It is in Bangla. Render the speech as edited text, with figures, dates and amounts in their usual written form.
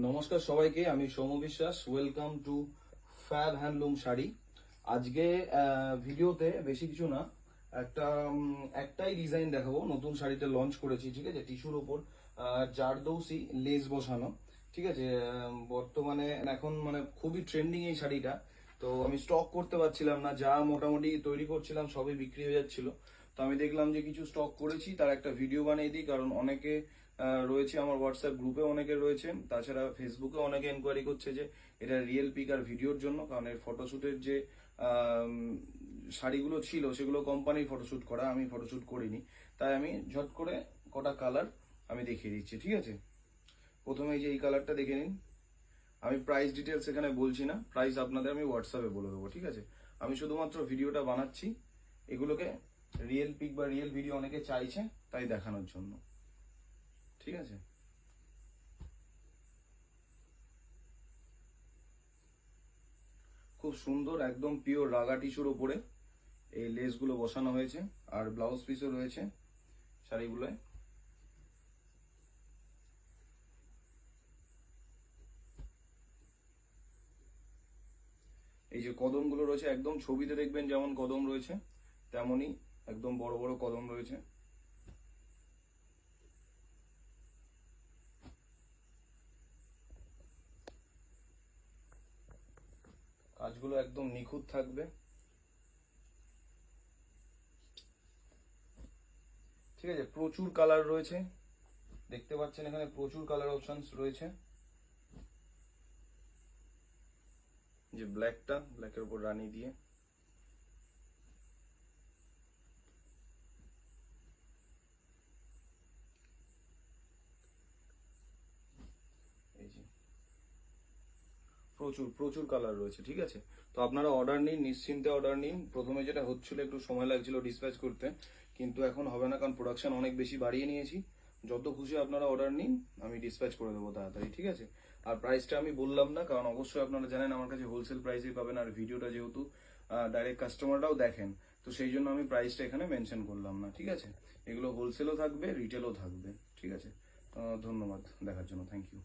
নমস্কার সবাইকে, আমি সৌম বিশ্বাস। Welcome to fab handloom sari. আজকে ভিডিওতে বেশি কিছু না, একটাই ডিজাইন দেখাবো। নতুন শাড়িটা লঞ্চ করেছি, ঠিক আছে, টিস্যুর ওপর জারদৌসি লেস বসানো, ঠিক আছে। বর্তমানে এখন মানে খুবই ট্রেন্ডিং এই শাড়িটা। তো আমি স্টক করতে পারছিলাম না, যা মোটামুটি তৈরি করছিলাম সবই বিক্রি হয়ে যাচ্ছিল। তো আমি দেখলাম যে কিছু স্টক করেছি, তার একটা ভিডিও বানিয়ে দিই, কারণ অনেকে রয়েছে আমার হোয়াটসঅ্যাপ গ্রুপে, অনেকে রয়েছে, তাছাড়া ফেসবুকে অনেকে এনকোয়ারি করছে যে এটা রিয়েল পিক আর ভিডিওর জন্য, কারণ এর ফটোশুটের যে শাড়িগুলো ছিল সেগুলো কোম্পানির ফটোশুট করা, আমি ফটোশুট করিনি। তাই আমি ঝট করে কটা কালার আমি দেখিয়ে দিচ্ছি, ঠিক আছে। প্রথমে এই যে এই কালারটা দেখে নিন। আমি প্রাইস ডিটেলস এখানে বলছি না, প্রাইস আপনাদের আমি হোয়াটসঅ্যাপে বলে দেবো, ঠিক আছে। আমি শুধুমাত্র ভিডিওটা বানাচ্ছি, এগুলোকে রিয়েল পিক বা রিয়েল ভিডিও অনেকে চাইছে, তাই দেখানোর জন্য, ঠিক আছে। খুব সুন্দর, একদম পিওর রাগা টিস্যুর ওপরে এই লেসগুলো বসানো হয়েছে, আর ব্লাউজ পিসও রয়েছে শাড়িগুলোয়। এই যে কদমগুলো রয়েছে, একদম ছবিতে দেখবেন যেমন কদম রয়েছে তেমনই একদম বড় বড় কদম রয়েছে। কাজগুলো একদম নিখুঁত থাকবে, ঠিক আছে। প্রচুর কালার রয়েছে, দেখতে পাচ্ছেন এখানে প্রচুর কালার অপশনস রয়েছে। যে ব্ল্যাকের উপর রানী দিয়ে, এই যে প্রচুর প্রচুর কালার রয়েছে, ঠিক আছে। তো আপনারা অর্ডার নিন, নিশ্চিন্তে অর্ডার নিন। প্রথমে যেটা হচ্ছিল, একটু সময় লাগছিল ডিসপ্যাচ করতে, কিন্তু এখন হবে না, কারণ প্রোডাকশন অনেক বেশি বাড়িয়ে নিয়েছি। যত খুশি আপনারা অর্ডার নিন, আমি ডিসপ্যাচ করে দেবো তাড়াতাড়ি, ঠিক আছে। আর প্রাইসটা আমি বললাম না, কারণ অবশ্যই আপনারা জানেন আমার কাছে হোলসেল প্রাইসেই পাবেন, আর ভিডিওটা যেহেতু ডাইরেক্ট কাস্টমাররাও দেখেন, তো সেই জন্য আমি প্রাইসটা এখানে মেনশন করলাম না, ঠিক আছে। এগুলো হোলসেলও থাকবে, রিটেলও থাকবে, ঠিক আছে। ধন্যবাদ দেখার জন্য, থ্যাংক ইউ।